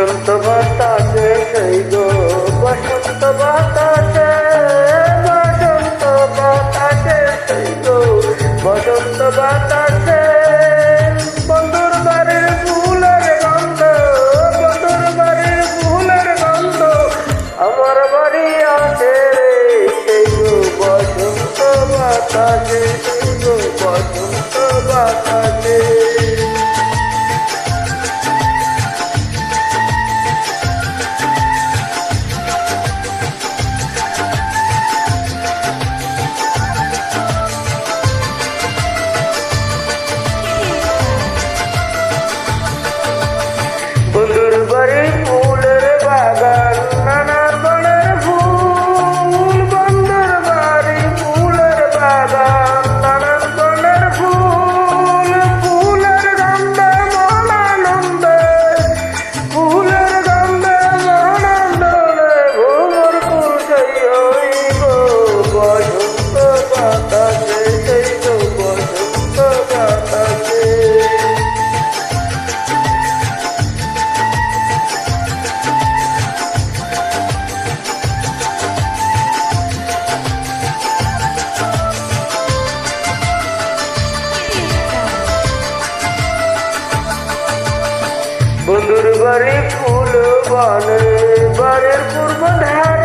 বসন্ত বাতাসে সেই গো বসন্ত বাতাসে, বসন্ত বাতাসে সেই গো বসন্ত বাতাসে, বন্ধুর বাড়ির ফুলের গন্ধ, বন্ধুর বাড়ির ফুলের গন্ধ আমার বাড়ি আসে রে সেই গো বসন্ত বাতাসে, সেই গো বসন্ত বাতাসে। বন্ধুর বাড়ি ফুলের বাগান, নানা বনের ফুল, বন্ধুর বাড়ি ফুলের বাগান, নানা বনের ফুল, ফুলের গন্ধে মন আনন্দে, ফুলের গন্ধে মন আনন্দে ভোমর ফুল সেই হইব বসন্ত বাতাসে, সেই গো বসন্ত বাতাসে। বন্ধুর বাড়ি ফুল বনে, বাড়ির পূর্ব ধারে